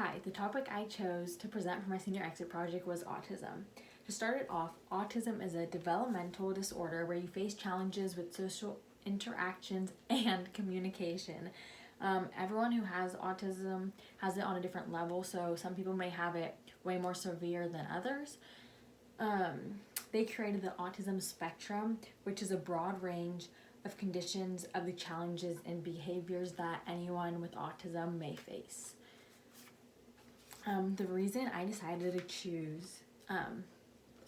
Hi, the topic I chose to present for my senior exit project was autism. To start it off, autism is a developmental disorder where you face challenges with social interactions and communication. Everyone who has autism has it on a different level, so some people may have it way more severe than others. They created the autism spectrum, which is a broad range of conditions of the challenges and behaviors that anyone with autism may face. The reason I decided to choose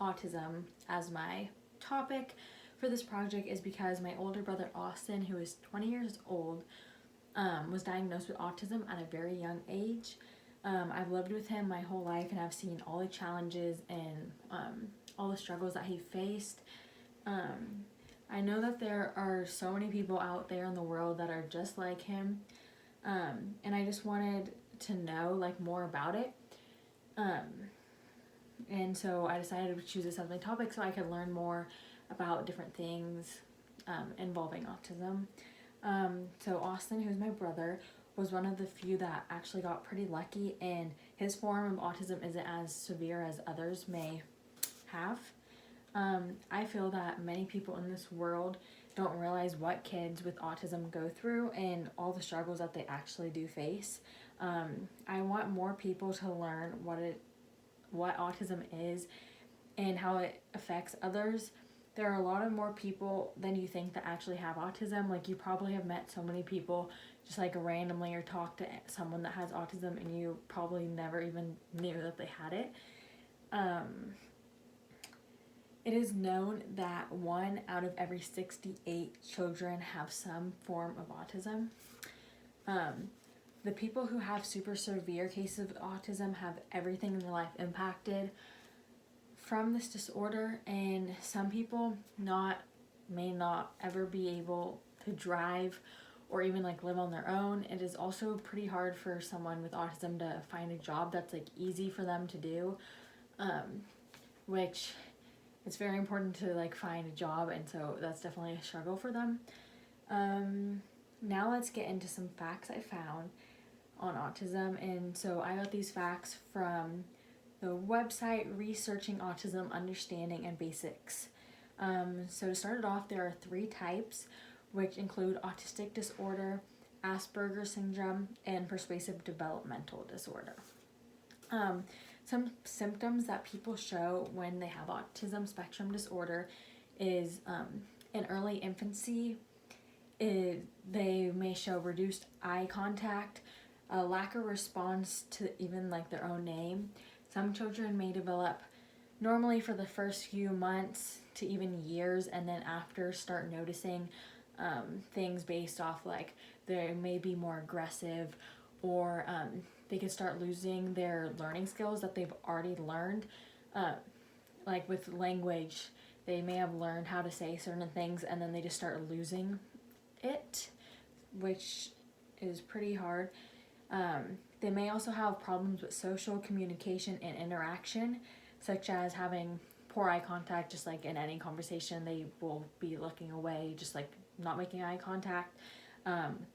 autism as my topic for this project is because my older brother Austin, who is 20 years old, was diagnosed with autism at a very young age. I've lived with him my whole life and I've seen all the challenges and all the struggles that he faced. I know that there are so many people out there in the world that are just like him, and I just wanted to know more about it. And so I decided to choose this as my topic so I could learn more about different things involving autism. So Austin, who's my brother, was one of the few that actually got pretty lucky, and his form of autism isn't as severe as others may have. I feel that many people in this world don't realize what kids with autism go through and all the struggles that they actually do face. I want more people to learn what autism is and how it affects others. There are a lot of more people than you think that actually have autism. You probably have met so many people just randomly or talked to someone that has autism and you probably never even knew that they had it. It is known that 1 out of every 68 children have some form of autism. The people who have super severe cases of autism have everything in their life impacted from this disorder, and some people may not ever be able to drive or even live on their own. It is also pretty hard for someone with autism to find a job that's easy for them to do, which it's very important to find a job, and so that's definitely a struggle for them. Now let's get into some facts I found on autism. And so I got these facts from the website Researching Autism Understanding and Basics. So to start it off, there are 3 types, which include autistic disorder, Asperger's syndrome, and pervasive developmental disorder. Some symptoms that people show when they have autism spectrum disorder is in early infancy, they may show reduced eye contact, a lack of response to even their own name. Some children may develop normally for the first few months to even years, and then after start noticing things based off they may be more aggressive, or they could start losing their learning skills that they've already learned. With language, they may have learned how to say certain things and then they just start losing it, which is pretty hard. They may also have problems with social communication and interaction, such as having poor eye contact. Just in any conversation, they will be looking away, just not making eye contact.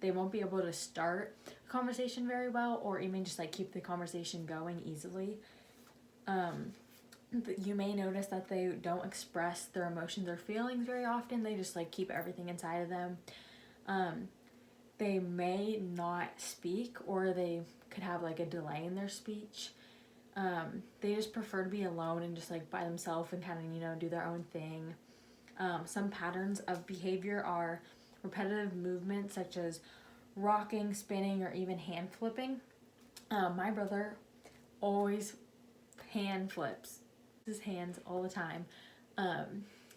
They won't be able to start a conversation very well, or even just keep the conversation going easily. You may notice that they don't express their emotions or feelings very often. They just keep everything inside of them. They may not speak, or they could have a delay in their speech. They just prefer to be alone and just by themselves and kind of do their own thing. Some patterns of behavior are repetitive movements such as rocking, spinning, or even hand flipping. My brother always hand flips his hands all the time.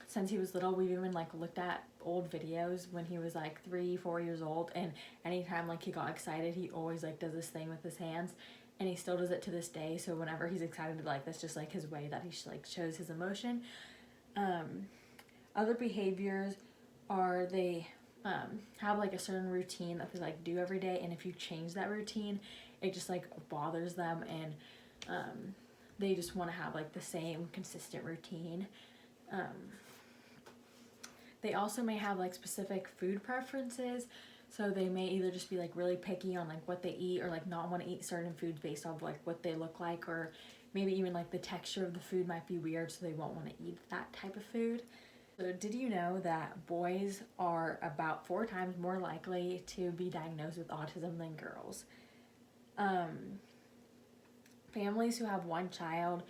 Since he was little, we've even looked at old videos when he was 3-4 years old, and anytime he got excited, he always does this thing with his hands, and he still does it to this day. So whenever he's excited, that's just his way that he shows his emotion. Other behaviors are they have a certain routine that they do every day, and if you change that routine, it just bothers them, and they just want to have the same consistent routine. They also may have specific food preferences. So they may either just be like really picky on like what they eat, or like not want to eat certain foods based off like what they look like, or maybe even like the texture of the food might be weird, so they won't want to eat that type of food. So did you know that boys are about 4 times more likely to be diagnosed with autism than girls? Um, Families who have one child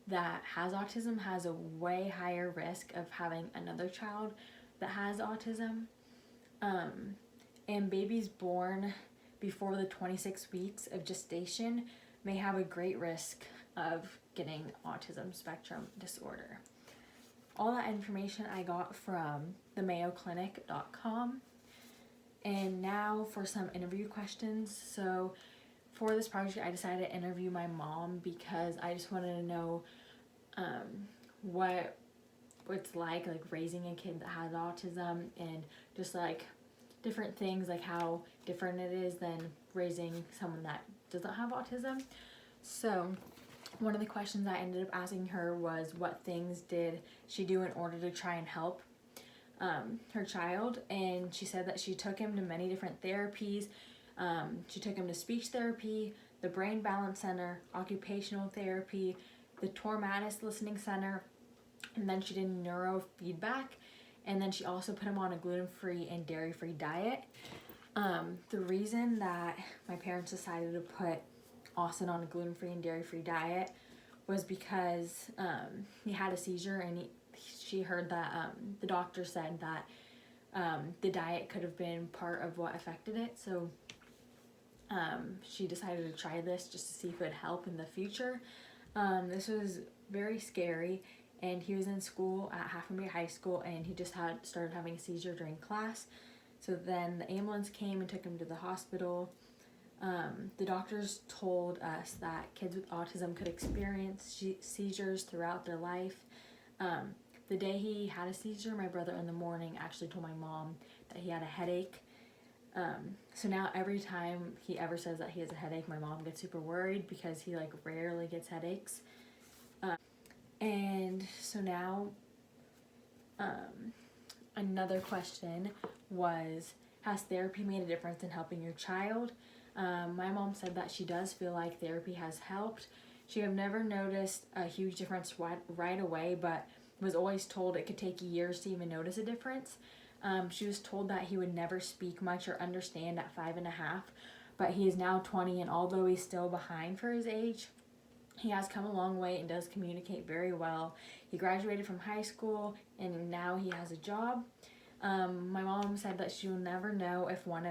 that has autism has a way higher risk of having another child that has autism. Um, and babies born before the 26 weeks of gestation may have a great risk of getting autism spectrum disorder. All that information I got from the mayoclinic.com. And now for some interview questions. So for this project, I decided to interview my mom because I just wanted to know what it's like raising a kid that has autism, and just like different things, like how different it is than raising someone that doesn't have autism. So one of the questions I ended up asking her was, what things did she do in order to try and help her child? And she said that she took him to many different therapies. She took him to speech therapy, the Brain Balance Center, occupational therapy, the Tormatis Listening Center, and then she did neurofeedback, and then she also put him on a gluten-free and dairy-free diet. The reason that my parents decided to put Austin on a gluten-free and dairy-free diet was because he had a seizure, and she heard that the doctor said that the diet could have been part of what affected it. So she decided to try this just to see if it would help in the future. This was very scary, and he was in school at Half Moon Bay High School, and he just started having a seizure during class. So then the ambulance came and took him to the hospital. The doctors told us that kids with autism could experience seizures throughout their life. The day he had a seizure, my brother in the morning actually told my mom that he had a headache. So now every time he ever says that he has a headache, my mom gets super worried because he rarely gets headaches. And so now another question was, has therapy made a difference in helping your child? My mom said that she does feel like therapy has helped. She have never noticed a huge difference right away, but was always told it could take years to even notice a difference. She was told that he would never speak much or understand at 5.5, but he is now 20, and although he's still behind for his age, he has come a long way and does communicate very well. He graduated from high school, and now he has a job. My mom said that she will never know if one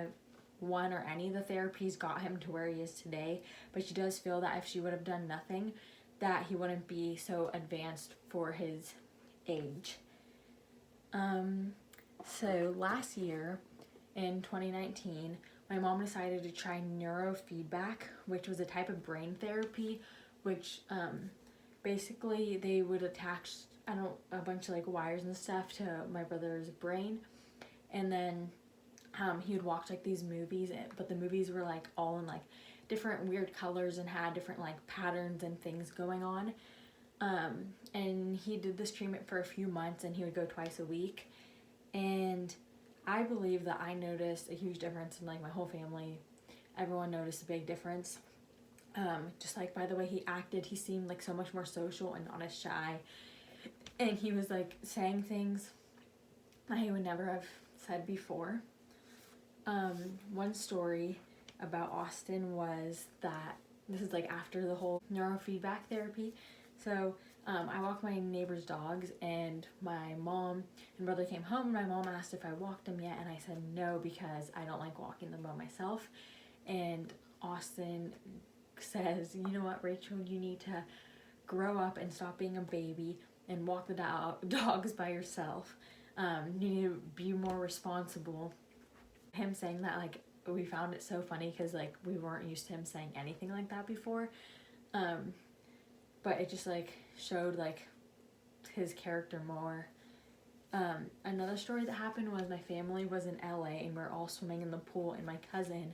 or any of the therapies got him to where he is today, but she does feel that if she would have done nothing, that he wouldn't be so advanced for his age. So last year, in 2019, my mom decided to try neurofeedback, which was a type of brain therapy, which basically they would attach a bunch of wires and stuff to my brother's brain, and then he would watch these movies, but the movies were all in different weird colors and had different patterns and things going on. And he did this treatment for a few months, and he would go twice a week. And I believe that I noticed a huge difference in my whole family. Everyone noticed a big difference. Just by the way he acted, he seemed so much more social and not as shy. And he was saying things that he would never have said before. One story about Austin was that this is after the whole neurofeedback therapy. So I walked my neighbor's dogs, and my mom and brother came home, and my mom asked if I walked them yet, and I said no because I don't like walking them by myself. And Austin says, you know what, Rachel, you need to grow up and stop being a baby and walk the dogs by yourself. You need to be more responsible. Him saying that, we found it so funny because we weren't used to him saying anything like that before. But it just showed his character more. Another story that happened was my family was in LA, and we were all swimming in the pool, and my cousin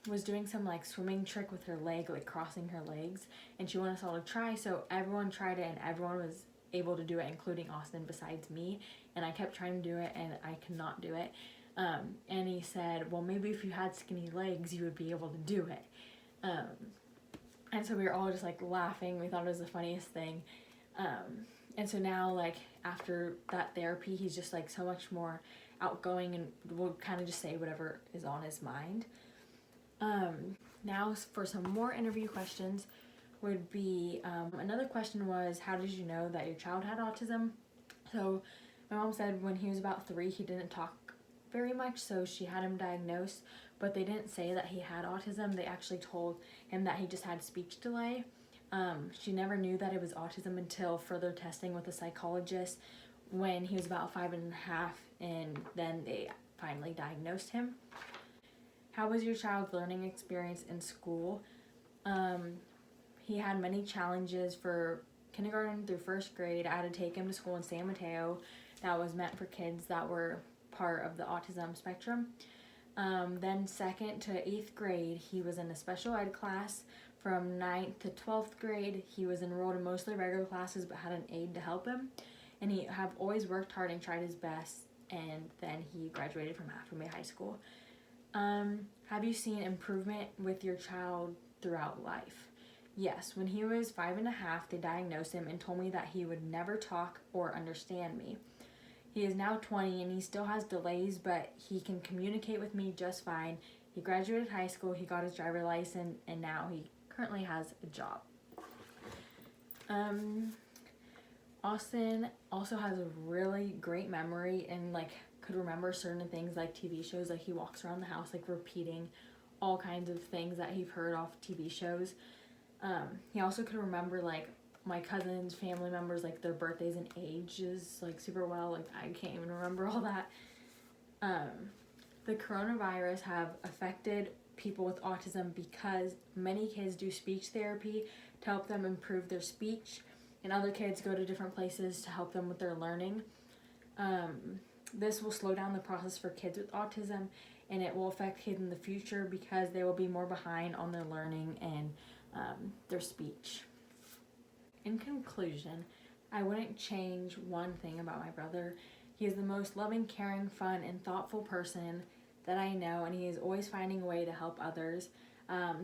was doing some swimming trick with her leg, crossing her legs, and she wanted us all to try. So everyone tried it, and everyone was able to do it, including Austin besides me. And I kept trying to do it, and I could not do it. And he said, well, maybe if you had skinny legs, you would be able to do it. And so we were all just like laughing. We thought it was the funniest thing. And so now, like, after that therapy, he's just like so much more outgoing and will kind of just say whatever is on his mind. Now for some more interview questions would be, another question was, how did you know that your child had autism? So my mom said when he was about 3, he didn't talk very much, so she had him diagnosed, but they didn't say that he had autism. They actually told him that he just had speech delay. She never knew that it was autism until further testing with a psychologist when he was about 5 and a half, and then they finally diagnosed him. How was your child's learning experience in school? He had many challenges for kindergarten through 1st grade. I had to take him to school in San Mateo that was meant for kids that were part of the autism spectrum. Then 2nd to 8th grade, he was in a special ed class. From 9th to 12th grade, he was enrolled in mostly regular classes but had an aide to help him. And he have always worked hard and tried his best, and then he graduated from Half Moon Bay High School. Have you seen improvement with your child throughout life? Yes, when he was 5 and a half, they diagnosed him and told me that he would never talk or understand me. He is now 20 and he still has delays, but he can communicate with me just fine. He graduated high school, he got his driver's license, and now he currently has a job. Austin also has a really great memory and like could remember certain things like TV shows. Like he walks around the house like repeating all kinds of things that he's heard off TV shows. He also could remember like my cousins, family members, like their birthdays and ages like super well. Like I can't even remember all that. The coronavirus have affected people with autism because many kids do speech therapy to help them improve their speech, and other kids go to different places to help them with their learning. This will slow down the process for kids with autism, and it will affect kids in the future because they will be more behind on their learning and their speech. In conclusion, I wouldn't change one thing about my brother. He is the most loving, caring, fun, and thoughtful person that I know, and he is always finding a way to help others.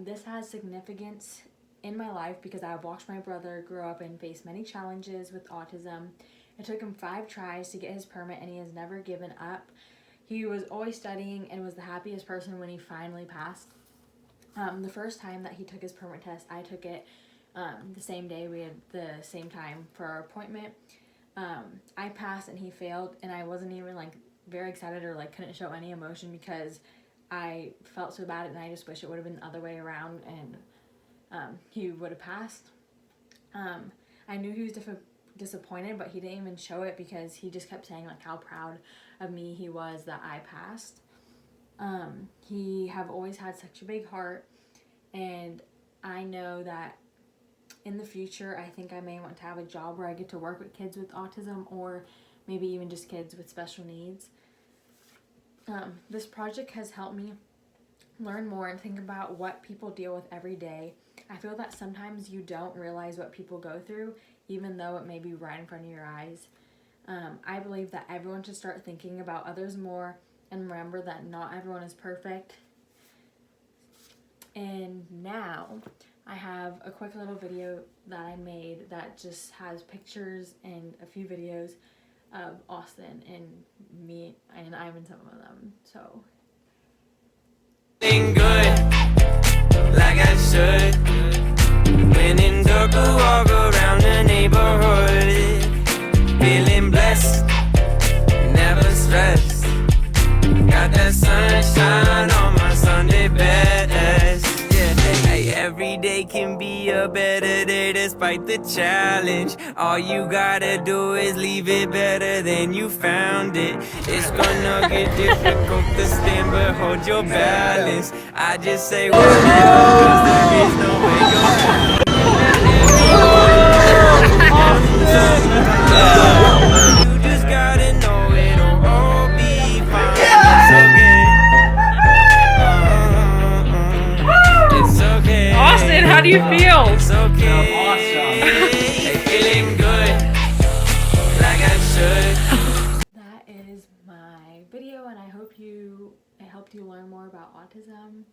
This has significance in my life because I have watched my brother grow up and face many challenges with autism. It took him 5 tries to get his permit, and he has never given up. He was always studying and was the happiest person when he finally passed. The first time that he took his permit test, I took it the same day. We had the same time for our appointment. I passed and he failed, and I wasn't even like very excited or like couldn't show any emotion because I felt so bad, and I just wish it would have been the other way around and he would have passed. I knew he was disappointed, but he didn't even show it because he just kept saying like how proud of me he was that I passed. He have always had such a big heart, and I know that in the future I think I may want to have a job where I get to work with kids with autism, or maybe even just kids with special needs. This project has helped me learn more and think about what people deal with every day. I feel that sometimes you don't realize what people go through, even though it may be right in front of your eyes. I believe that everyone should start thinking about others more and remember that not everyone is perfect. And now I have a quick little video that I made that just has pictures and a few videos of Austin and me, and I'm in some of them. So good, like I should. When in dark, I walk around the neighborhood, feeling blessed, never stressed. Got that sunshine on my Sunday best. Yeah, hey, every day can be a better day despite the challenge. All you gotta do is leave it better than you found it. It's gonna get difficult to stand, but hold your balance. I just say whatever, 'cause there is no way you're you just gotta know it'll all be fine. It's okay. Austin, how do you feel? It's okay. Hey, feeling good, like I should. that is my video, and I hope you you learn more about autism.